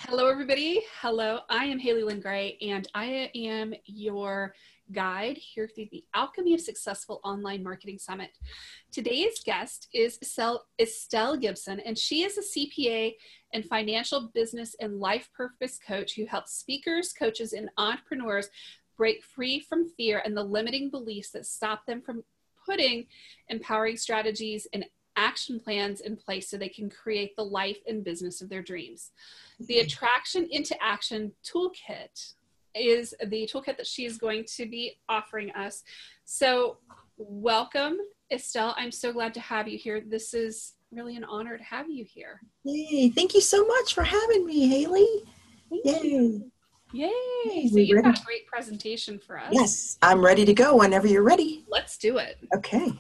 Hello, everybody. Hello, I am Haley Lynn Gray, and I am your guide here through the Alchemy of Successful Online Marketing Summit. Today's guest is Estelle Gibson, and she is a CPA and financial business and life purpose coach who helps speakers, coaches, and entrepreneurs break free from fear and the limiting beliefs that stop them from putting empowering strategies and action plans in place so they can create the life and business of their dreams. The Attraction into Action Toolkit is the toolkit that she is going to be offering us. So welcome, Estelle. I'm so glad to have you here. This is really an honor to have you here. Yay. Thank you so much for having me, Haley. Thank you. Yay. So you've got a great presentation for us. Yes, I'm ready to go whenever you're ready. Let's do it. Okay.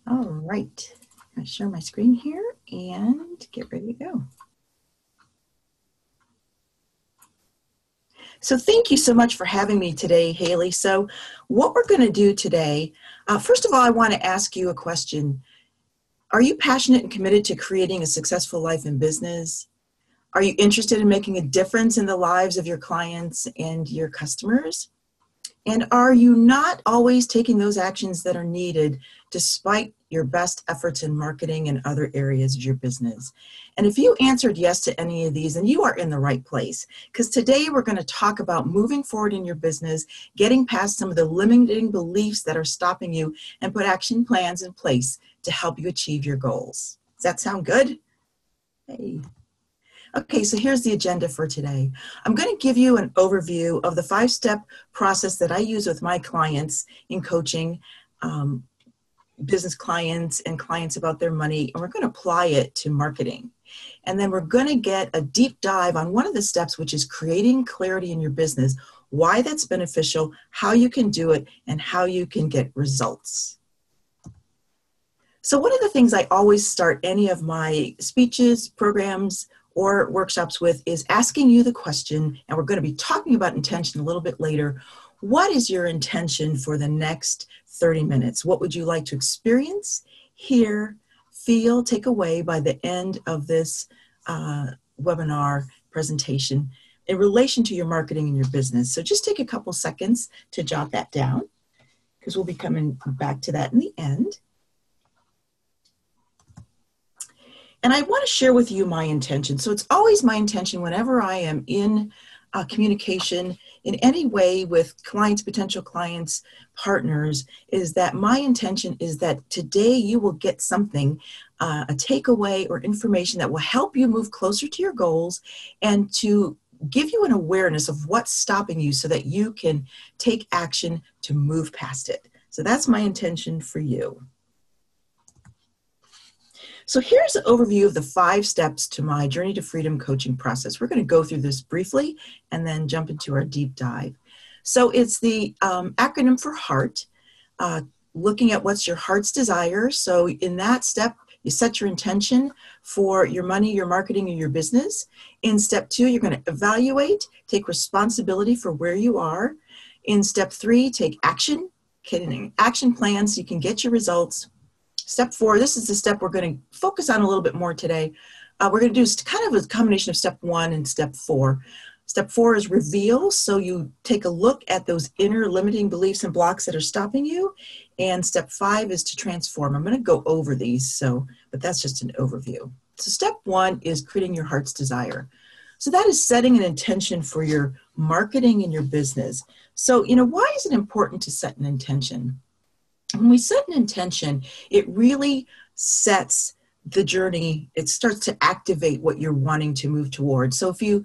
All right. I'm going to share my screen here and get ready to go. So thank you so much for having me today, Haley. So what we're going to do today, first of all, I want to ask you a question. Are you passionate and committed to creating a successful life in business? Are you interested in making a difference in the lives of your clients and your customers? And are you not always taking those actions that are needed despite your best efforts in marketing and other areas of your business? And if you answered yes to any of these, then you are in the right place. Because today we're going to talk about moving forward in your business, getting past some of the limiting beliefs that are stopping you, and put action plans in place to help you achieve your goals. Does that sound good? Hey. Okay, so here's the agenda for today. I'm going to give you an overview of the 5-step process that I use with my clients in coaching, business clients and clients about their money, and we're going to apply it to marketing. And then we're going to get a deep dive on one of the steps, which is creating clarity in your business, why that's beneficial, how you can do it, and how you can get results. So one of the things I always start any of my speeches, programs, or workshops with is asking you the question, and we're going to be talking about intention a little bit later. What is your intention for the next 30 minutes? What would you like to experience, hear, feel, take away by the end of this webinar presentation in relation to your marketing and your business? So just take a couple seconds to jot that down, because we'll be coming back to that in the end. And I want to share with you my intention. So it's always my intention whenever I am in communication in any way with clients, potential clients, partners, is that my intention is that today you will get something, a takeaway or information that will help you move closer to your goals and to give you an awareness of what's stopping you so that you can take action to move past it. So that's my intention for you. So here's an overview of the 5 steps to my Journey to Freedom coaching process. We're going to go through this briefly and then jump into our deep dive. So it's the acronym for HEART, looking at what's your heart's desire. So in that step, you set your intention for your money, your marketing, or your business. In step 2, you're going to evaluate, take responsibility for where you are. In step 3, take action, getting action plans so you can get your results. Step 4, this is the step we're going to focus on a little bit more today. We're going to do kind of a combination of step 1 and step 4. Step 4 is reveal, so you take a look at those inner limiting beliefs and blocks that are stopping you. And step 5 is to transform. I'm going to go over these, but that's just an overview. So step 1 is creating your heart's desire. So that is setting an intention for your marketing and your business. So, why is it important to set an intention? When we set an intention, it really sets the journey. It starts to activate what you're wanting to move towards. So if you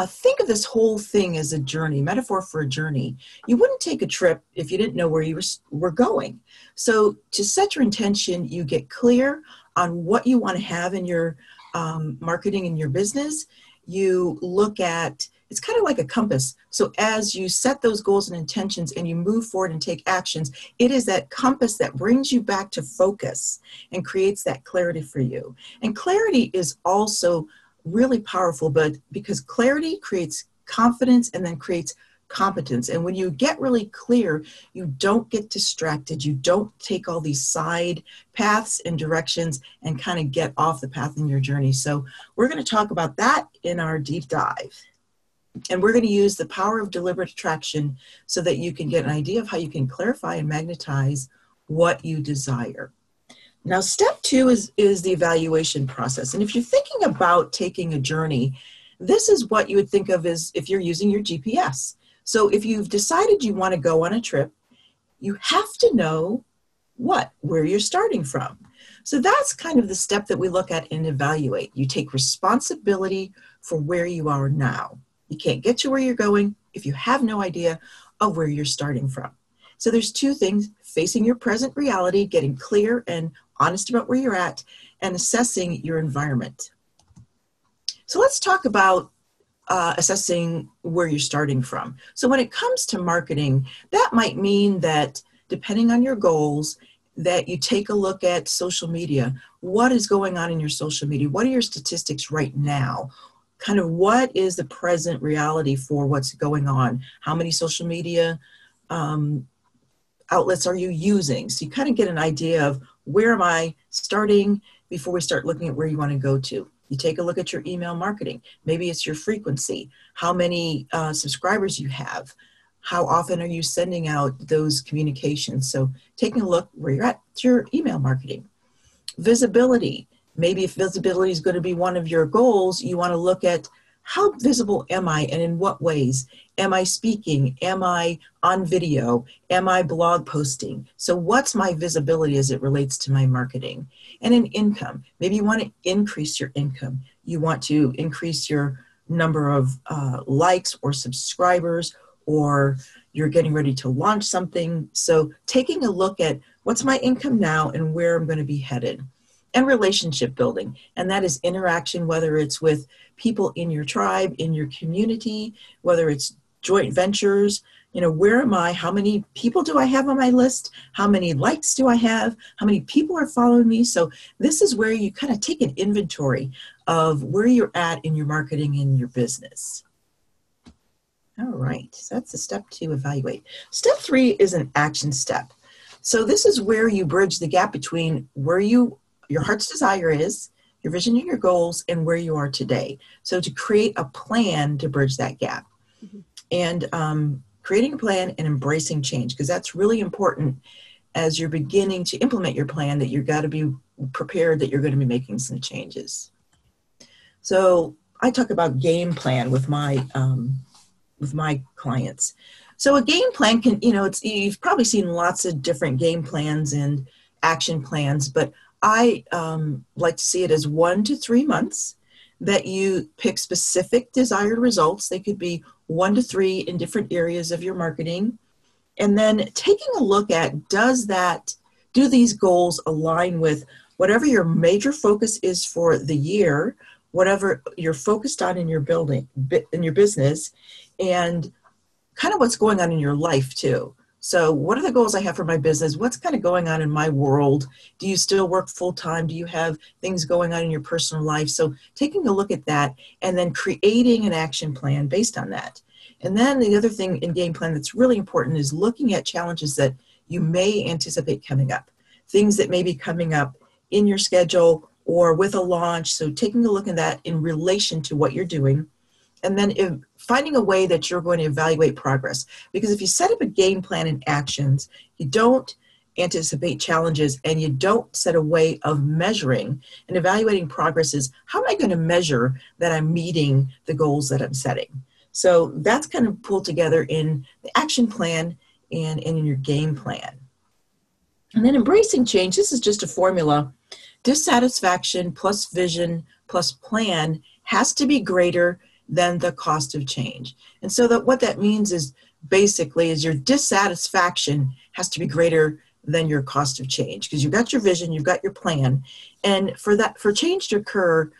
think of this whole thing as a journey, metaphor for a journey, you wouldn't take a trip if you didn't know where you were going. So to set your intention, you get clear on what you want to have in your marketing and your business. You look at, it's kind of like a compass. So as you set those goals and intentions and you move forward and take actions, it is that compass that brings you back to focus and creates that clarity for you. And clarity is also really powerful, but because clarity creates confidence and then creates competence. And when you get really clear, you don't get distracted. You don't take all these side paths and directions and kind of get off the path in your journey. So we're going to talk about that in our deep dive. And we're going to use the power of deliberate attraction so that you can get an idea of how you can clarify and magnetize what you desire. Now, step 2 is the evaluation process. And if you're thinking about taking a journey, this is what you would think of as if you're using your GPS. So if you've decided you want to go on a trip, you have to know where you're starting from. So that's kind of the step that we look at and evaluate. You take responsibility for where you are now. You can't get to where you're going if you have no idea of where you're starting from. So there's 2 things: facing your present reality, getting clear and honest about where you're at, and assessing your environment. So let's talk about assessing where you're starting from. So when it comes to marketing, that might mean that depending on your goals, that you take a look at social media. What is going on in your social media? What are your statistics right now? Kind of what is the present reality for what's going on? How many social media outlets are you using? So you kind of get an idea of where am I starting before we start looking at where you want to go to. You take a look at your email marketing. Maybe it's your frequency, how many subscribers you have, how often are you sending out those communications. So taking a look where you're at your email marketing. Visibility. Maybe if visibility is going to be one of your goals, you want to look at how visible am I and in what ways? Am I speaking? Am I on video? Am I blog posting? So what's my visibility as it relates to my marketing? And in income, maybe you want to increase your income. You want to increase your number of likes or subscribers, or you're getting ready to launch something. So taking a look at what's my income now and where I'm going to be headed. And relationship building, and that is interaction, whether it's with people in your tribe, in your community, whether it's joint ventures. Where am I? How many people do I have on my list? How many likes do I have? How many people are following me? So this is where you kind of take an inventory of where you're at in your marketing and your business. All right, so that's the step 2, evaluate. Step 3 is an action step. So this is where you bridge the gap between where your heart's desire is, your vision and your goals, and where you are today. So to create a plan to bridge that gap. Mm-hmm. And creating a plan and embracing change, because that's really important as you're beginning to implement your plan, that you've got to be prepared that you're going to be making some changes. So I talk about game plan with my clients. So a game plan can, you've probably seen lots of different game plans and action plans, but I like to see it as 1 to 3 months that you pick specific desired results. They could be 1 to 3 in different areas of your marketing. And then taking a look at, do these goals align with whatever your major focus is for the year, whatever you're focused on in your business, and kind of what's going on in your life too. So what are the goals I have for my business? What's kind of going on in my world? Do you still work full time? Do you have things going on in your personal life? So taking a look at that and then creating an action plan based on that. And then the other thing in game plan that's really important is looking at challenges that you may anticipate coming up, things that may be coming up in your schedule or with a launch. So taking a look at that in relation to what you're doing. And then finding a way that you're going to evaluate progress. Because if you set up a game plan and actions, you don't anticipate challenges and you don't set a way of measuring and evaluating progress is, how am I going to measure that I'm meeting the goals that I'm setting? So that's kind of pulled together in the action plan and in your game plan. And then embracing change, this is just a formula. Dissatisfaction plus vision plus plan has to be greater than the cost of change. And so what that means is basically is your dissatisfaction has to be greater than your cost of change, because you've got your vision, you've got your plan. And for change to occur,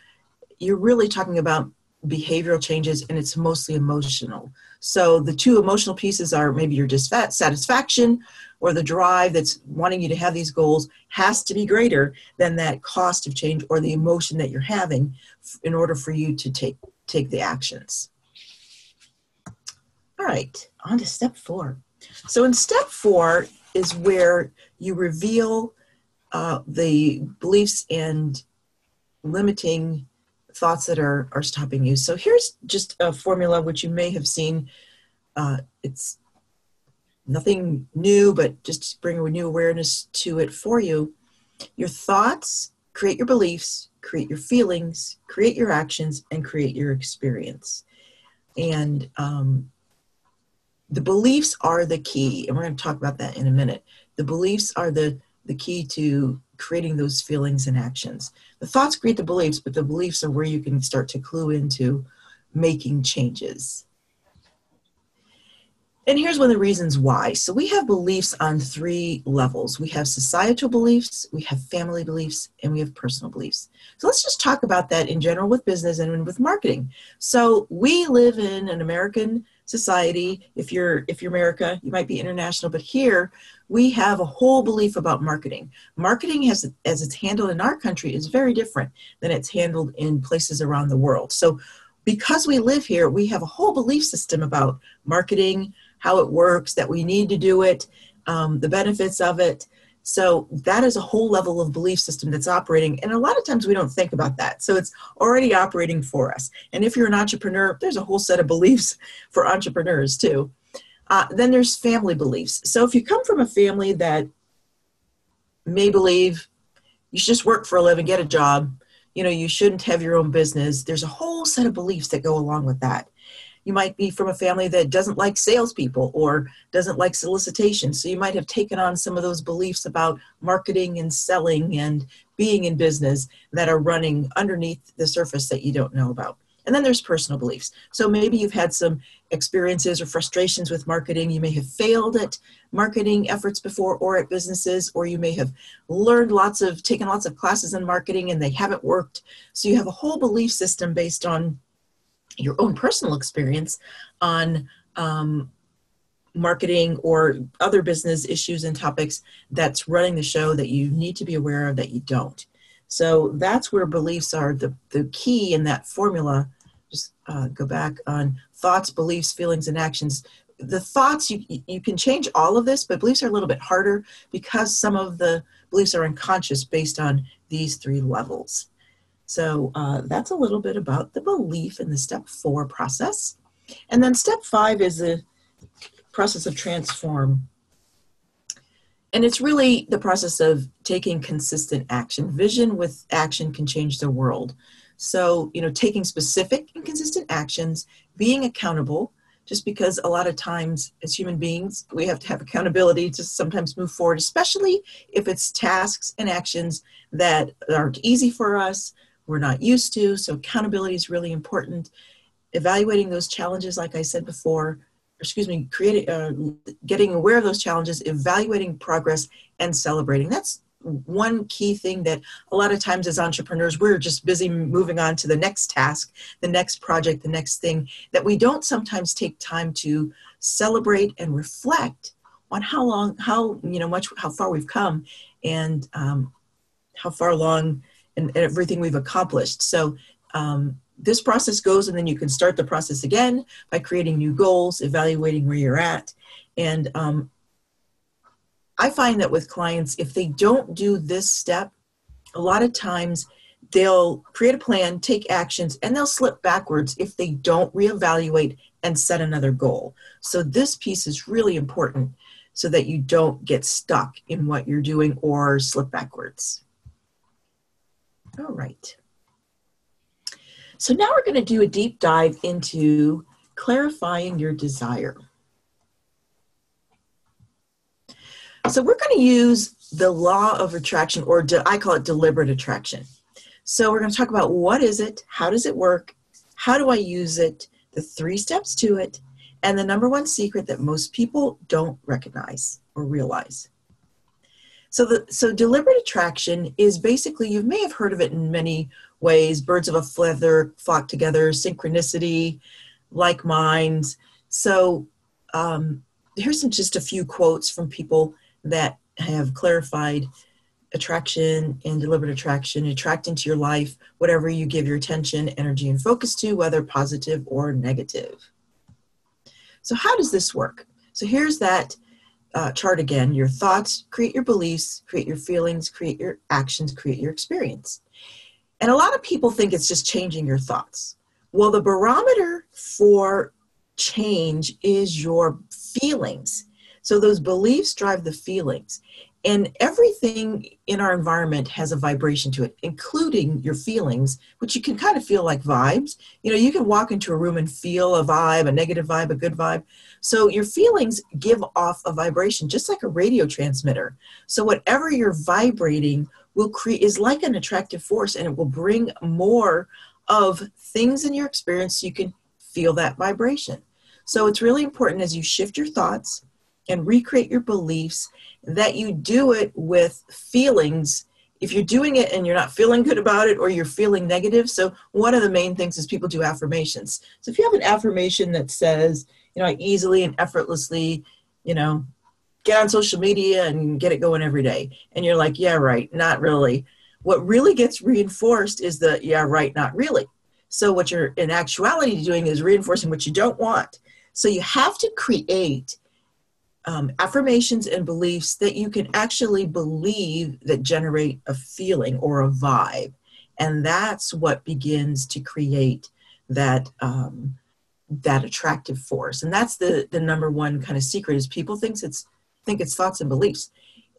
you're really talking about behavioral changes, and it's mostly emotional. So the 2 emotional pieces are maybe your dissatisfaction or the drive that's wanting you to have these goals has to be greater than that cost of change or the emotion that you're having in order for you to take the actions. All right, on to step 4. So in step 4 is where you reveal the beliefs and limiting thoughts that are stopping you. So here's just a formula which you may have seen. It's nothing new, but just to bring a new awareness to it for you. Your thoughts create your beliefs, create your feelings, create your actions, and create your experience. And the beliefs are the key, and we're going to talk about that in a minute. The beliefs are the key to creating those feelings and actions. The thoughts create the beliefs, but the beliefs are where you can start to clue into making changes. And here's one of the reasons why. So we have beliefs on 3 levels. We have societal beliefs, we have family beliefs, and we have personal beliefs. So let's just talk about that in general with business and with marketing. So we live in an American society. If you're America, you might be international, but here we have a whole belief about marketing. Marketing as it's handled in our country is very different than it's handled in places around the world. So because we live here, we have a whole belief system about marketing, how it works, that we need to do it, the benefits of it. So that is a whole level of belief system that's operating. And a lot of times we don't think about that. So it's already operating for us. And if you're an entrepreneur, there's a whole set of beliefs for entrepreneurs too. Then there's family beliefs. So if you come from a family that may believe you should just work for a living, get a job, you shouldn't have your own business, there's a whole set of beliefs that go along with that. You might be from a family that doesn't like salespeople or doesn't like solicitation. So you might have taken on some of those beliefs about marketing and selling and being in business that are running underneath the surface that you don't know about. And then there's personal beliefs. So maybe you've had some experiences or frustrations with marketing. You may have failed at marketing efforts before or at businesses, or you may have taken lots of classes in marketing and they haven't worked. So you have a whole belief system based on your own personal experience on marketing or other business issues and topics that's running the show that you need to be aware of that you don't. So that's where beliefs are the key in that formula. Just go back on thoughts, beliefs, feelings, and actions. The thoughts, you can change all of this, but beliefs are a little bit harder because some of the beliefs are unconscious based on these 3 levels. So that's a little bit about the belief in the step 4 process. And then step 5 is the process of transform. And it's really the process of taking consistent action. Vision with action can change the world. So, taking specific and consistent actions, being accountable, just because a lot of times as human beings, we have to have accountability to sometimes move forward, especially if it's tasks and actions that aren't easy for us, we're not used to. So accountability is really important. Evaluating those challenges, like I said before, getting aware of those challenges, evaluating progress, and celebrating. That's one key thing that a lot of times as entrepreneurs, we're just busy moving on to the next task, the next project, the next thing, that we don't sometimes take time to celebrate and reflect on how far we've come and how far along and everything we've accomplished. So this process goes, and then you can start the process again by creating new goals, evaluating where you're at. And I find that with clients, if they don't do this step, a lot of times they'll create a plan, take actions, and they'll slip backwards if they don't reevaluate and set another goal. So this piece is really important so that you don't get stuck in what you're doing or slip backwards. All right. So now we're going to do a deep dive into clarifying your desire. So we're going to use the law of attraction, or I call it deliberate attraction. So we're going to talk about what is it, how does it work, how do I use it, the 3 steps to it, and the number 1 secret that most people don't recognize or realize. So deliberate attraction is basically, you may have heard of it in many ways, birds of a feather flock together, synchronicity, like minds. So here's just a few quotes from people that have clarified attraction and deliberate attraction. Attract into your life whatever you give your attention, energy, and focus to, whether positive or negative. So how does this work? So here's that chart again. Your thoughts create your beliefs, create your feelings, create your actions, create your experience. And a lot of people think it's just changing your thoughts. Well, the barometer for change is your feelings. So those beliefs drive the feelings. And everything in our environment has a vibration to it, including your feelings, which you can kind of feel like vibes. You know, you can walk into a room and feel a vibe, a negative vibe, a good vibe. So your feelings give off a vibration, just like a radio transmitter. So whatever you're vibrating will create is like an attractive force, and it will bring more of things in your experience so you can feel that vibration. So it's really important as you shift your thoughts and recreate your beliefs that you do it with feelings. If you're doing it and you're not feeling good about it, or you're feeling negative. So one of the main things is people do affirmations. So if you have an affirmation that says, you know, I easily and effortlessly, you know, get on social media and get it going every day. And you're like, yeah, right, not really. What really gets reinforced is the, yeah, right, not really. So what you're in actuality doing is reinforcing what you don't want. So you have to create affirmations and beliefs that you can actually believe that generate a feeling or a vibe. And that's what begins to create that that attractive force. And that's the number one kind of secret is people think it's thoughts and beliefs.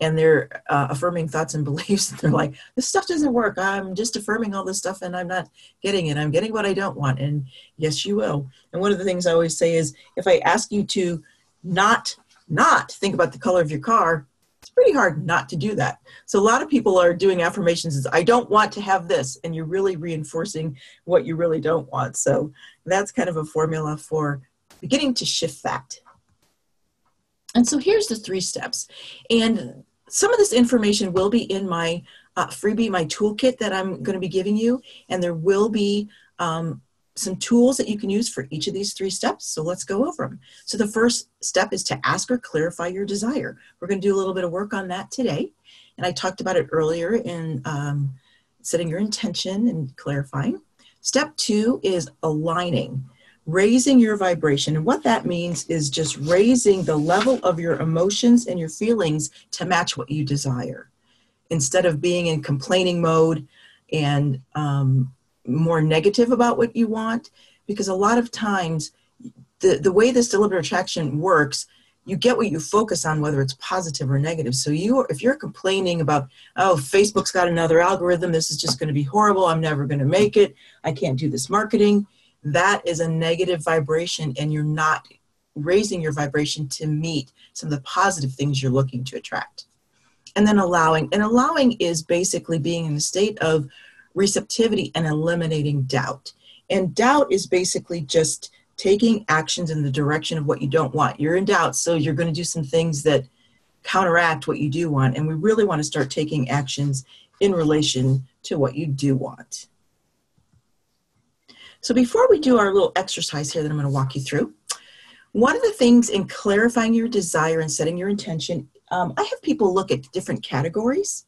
And they're affirming thoughts and beliefs. And they're like, this stuff doesn't work. I'm just affirming all this stuff and I'm not getting it. I'm getting what I don't want. And yes, you will. And one of the things I always say is if I ask you to not think about the color of your car, it's pretty hard not to do that. So a lot of people are doing affirmations as I don't want to have this, and you're really reinforcing what you really don't want. So that's kind of a formula for beginning to shift that. And so here's the 3 steps. And some of this information will be in my freebie, my toolkit that I'm going to be giving you. And there will be some tools that you can use for each of these 3 steps. So let's go over them. So the first step is to ask or clarify your desire. We're going to do a little bit of work on that today. And I talked about it earlier in setting your intention and clarifying. Step 2 is aligning, raising your vibration. And what that means is just raising the level of your emotions and your feelings to match what you desire. Instead of being in complaining mode and more negative about what you want, because a lot of times the way this deliberate attraction works, you get what you focus on, whether it's positive or negative. So if you're complaining about, oh, Facebook's got another algorithm, this is just going to be horrible, I'm never going to make it, I can't do this marketing, that is a negative vibration, and you're not raising your vibration to meet some of the positive things you're looking to attract. And then allowing is basically being in a state of receptivity and eliminating doubt. And doubt is basically just taking actions in the direction of what you don't want. You're in doubt, so you're going to do some things that counteract what you do want. And we really want to start taking actions in relation to what you do want. So before we do our little exercise here that I'm going to walk you through, one of the things in clarifying your desire and setting your intention, I have people look at different categories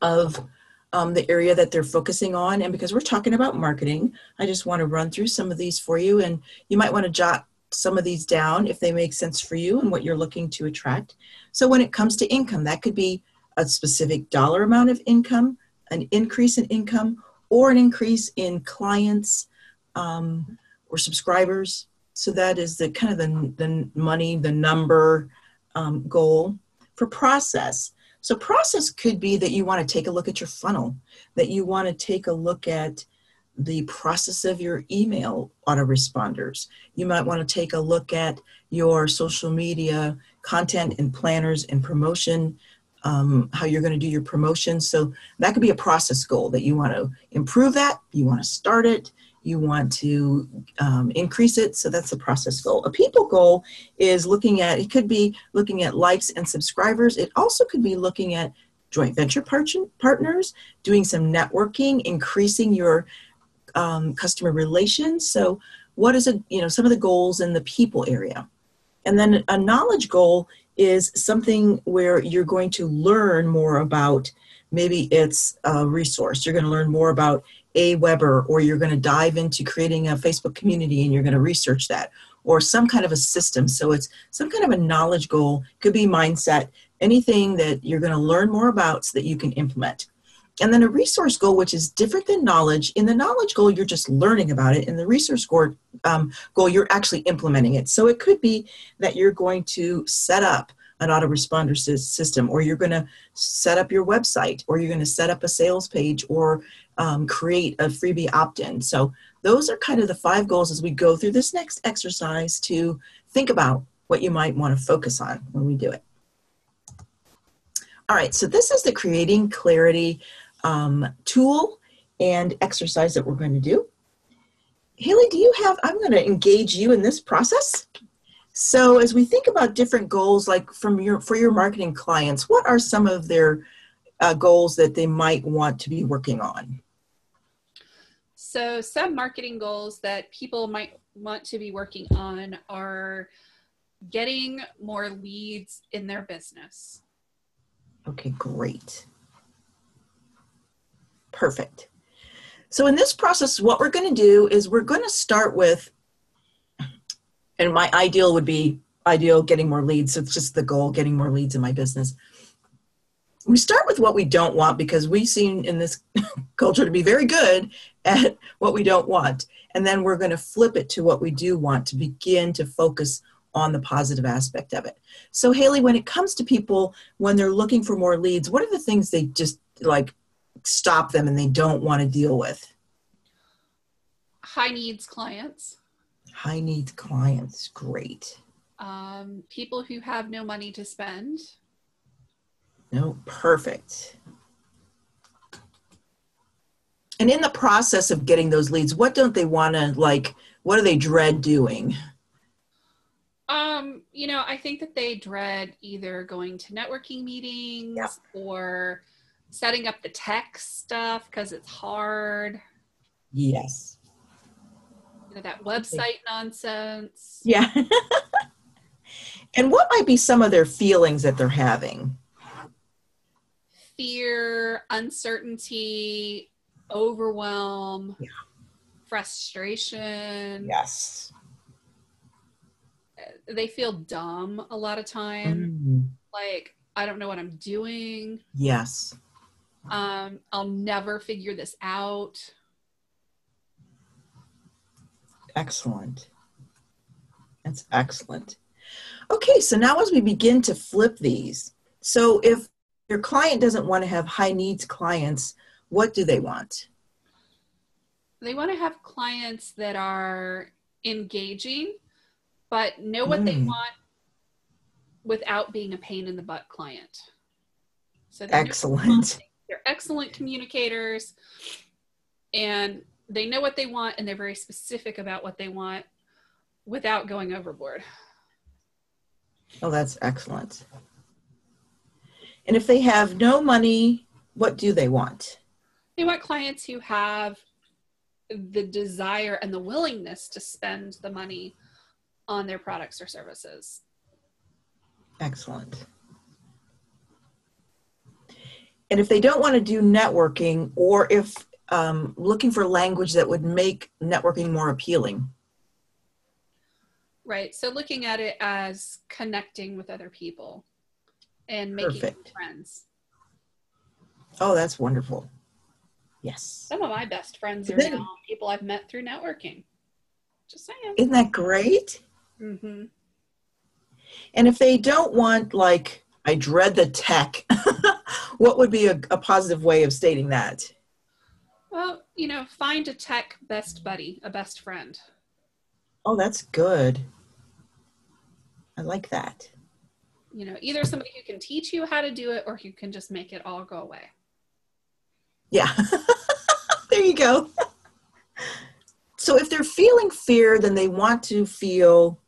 of the area that they're focusing on. And because we're talking about marketing, I just want to run through some of these for you. And you might want to jot some of these down if they make sense for you and what you're looking to attract. So when it comes to income, that could be a specific dollar amount of income, an increase in income, or an increase in clients or subscribers. So that is the kind of the money, the number goal. For process, so process could be that you want to take a look at your funnel, that you want to take a look at the process of your email autoresponders. You might want to take a look at your social media content and planners and promotion, how you're going to do your promotion. So that could be a process goal that you want to improve that, you want to start it, you want to increase it. So that's the process goal. A people goal is it could be looking at likes and subscribers. It also could be looking at joint venture partners, doing some networking, increasing your customer relations. So what is it, some of the goals in the people area. And then a knowledge goal is something where you're going to learn more about, maybe it's a resource. You're going to learn more about Weber, or you're going to dive into creating a Facebook community and you're going to research that. or some kind of a system. So it's some kind of a knowledge goal, could be mindset, anything that you're going to learn more about so that you can implement. And then a resource goal, which is different than knowledge. In the knowledge goal, you're just learning about it. In the resource goal, you're actually implementing it. So it could be that you're going to set up an autoresponder system, or you're going to set up your website, or you're going to set up a sales page, or create a freebie opt-in. So those are kind of the 5 goals as we go through this next exercise to think about what you might want to focus on when we do it. All right, so this is the Creating Clarity tool and exercise that we're going to do. Haley, I'm going to engage you in this process. So as we think about different goals, like for your marketing clients, what are some of their goals that they might want to be working on? So some marketing goals that people might want to be working on are getting more leads in their business. Okay, great. Perfect. So in this process, what we're going to do is we're going to start with, and my ideal would be getting more leads. So it's just the goal, getting more leads in my business. We start with what we don't want because we seem in this culture to be very good at what we don't want. And then we're going to flip it to what we do want to begin to focus on the positive aspect of it. So Haley, when it comes to people, when they're looking for more leads, what are the things they just like stop them and they don't want to deal with? High needs clients. High needs clients, great. People who have no money to spend. No, perfect. And in the process of getting those leads, what don't they want to, like, what do they dread doing? I think that they dread either going to networking meetings, Yep, or setting up the tech stuff because it's hard. yes. That website nonsense. Yeah. And what might be some of their feelings that they're having? Fear, uncertainty, overwhelm, Yeah. frustration. Yes. They feel dumb a lot of time. Like, I don't know what I'm doing. Yes. I'll never figure this out. Excellent. That's excellent. Okay, so now as we begin to flip these, so if your client doesn't want to have high needs clients, what do they want? They want to have clients that are engaging, but know what they want without being a pain in the butt client. So excellent. They're excellent communicators, and they know what they want, and they're very specific about what they want without going overboard. Oh, that's excellent. And if they have no money, what do they want? They want clients who have the desire and the willingness to spend the money on their products or services. Excellent. And if they don't want to do networking, or if looking for language that would make networking more appealing. Right. So looking at it as connecting with other people and making friends. Oh, that's wonderful. Yes. Some of my best friends are now people I've met through networking. Just saying. Isn't that great? Mm-hmm. And if they don't want, like, I dread the tech, what would be a positive way of stating that? Well, find a tech best buddy, a best friend. Oh, that's good. I like that. Either somebody who can teach you how to do it or who can just make it all go away. Yeah. There you go. So if they're feeling fear, then they want to feel,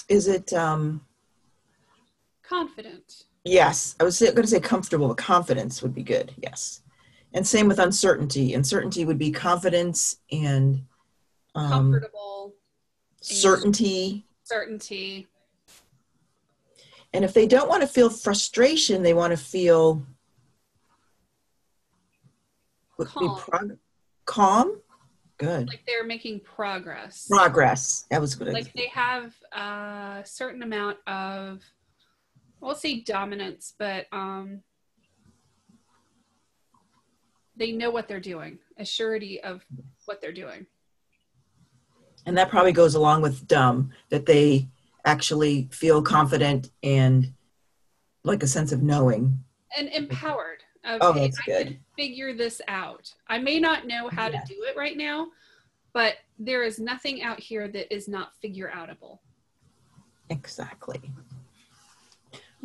is it confident? Yes, I was going to say comfortable, but confidence would be good. Yes. And same with uncertainty. Uncertainty would be confidence and comfortable. Certainty. Certainty. And if they don't want to feel frustration, they want to feel calm. Calm? Good. Like they're making progress. Progress. That was good. Like they have a certain amount of, we'll say dominance, but they know what they're doing, a surety of what they're doing. And that probably goes along with dumb, that they actually feel confident and like a sense of knowing. And empowered of, Oh, hey, that's I can good. figure this out. I may not know how to do it right now, but there is nothing out here that is not figure outable. Exactly.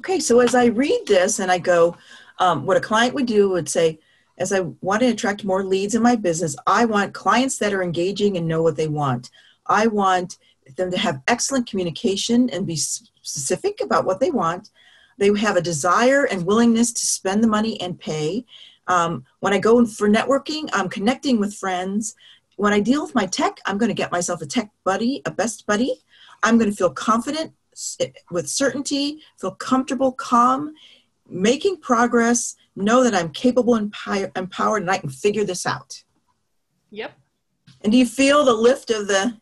Okay, so as I read this and I go, what a client would do would say, as I want to attract more leads in my business, I want clients that are engaging and know what they want. I want them to have excellent communication and be specific about what they want. They have a desire and willingness to spend the money and pay. When I go for networking, I'm connecting with friends. When I deal with my tech, I'm going to get myself a tech buddy, a best buddy. I'm going to feel confident with certainty, feel comfortable, calm, making progress, know that I'm capable and empowered and I can figure this out. Yep. And do you feel the lift of the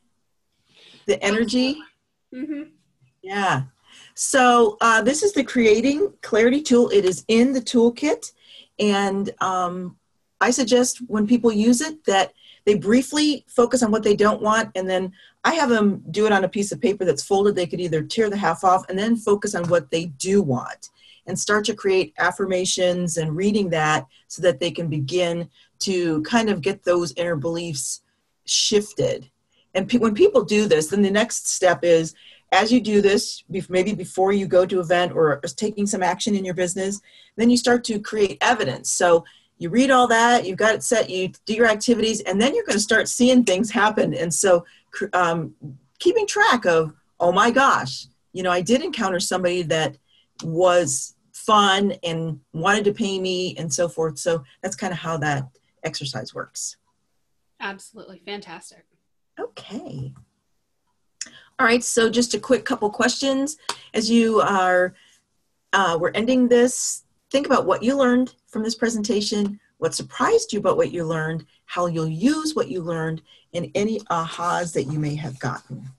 energy? Mm-hmm. Yeah. So this is the Creating Clarity tool. It is in the toolkit. And I suggest when people use it that they briefly focus on what they don't want. And then I have them do it on a piece of paper that's folded. They could either tear the half off and then focus on what they do want and start to create affirmations and reading that so that they can begin to kind of get those inner beliefs shifted. And when people do this, then the next step is, as you do this, maybe before you go to an event or taking some action in your business, then you start to create evidence. So you read all that, you've got it set, you do your activities, and then you're going to start seeing things happen. And so keeping track of, oh my gosh, I did encounter somebody that was fun and wanted to pay me and so forth. So that's kind of how that exercise works. Absolutely. Fantastic. Okay. All right. So just a quick couple questions. As you are, we're ending this, think about what you learned from this presentation, what surprised you about what you learned, how you'll use what you learned, and any ahas that you may have gotten.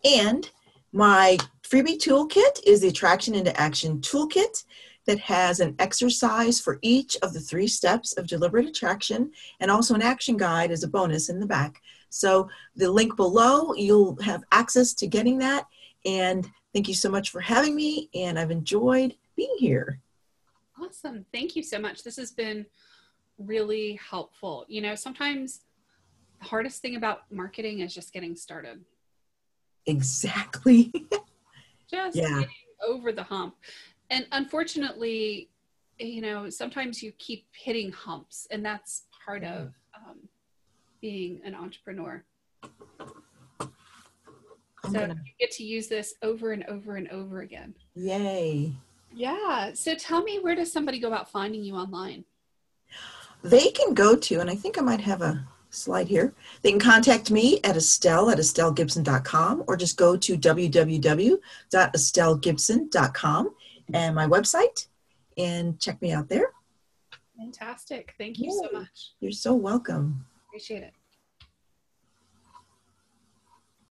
And my freebie toolkit is the Attraction into Action Toolkit that has an exercise for each of the 3 steps of deliberate attraction and also an action guide as a bonus in the back. So the link below, you'll have access to getting that. And thank you so much for having me, and I've enjoyed being here. Awesome. Thank you so much. This has been really helpful. Sometimes the hardest thing about marketing is just getting started. Exactly. Just getting over the hump. And unfortunately, sometimes you keep hitting humps, and that's part of being an entrepreneur. So you get to use this over and over and over again. Yay. Yeah. So tell me, where does somebody go about finding you online? They can go to, and I think I might have a slide here. They can contact me at estellegibson.com or just go to www.estellegibson.com and my website and check me out there. Fantastic. Thank you so much. You're so welcome. Appreciate it.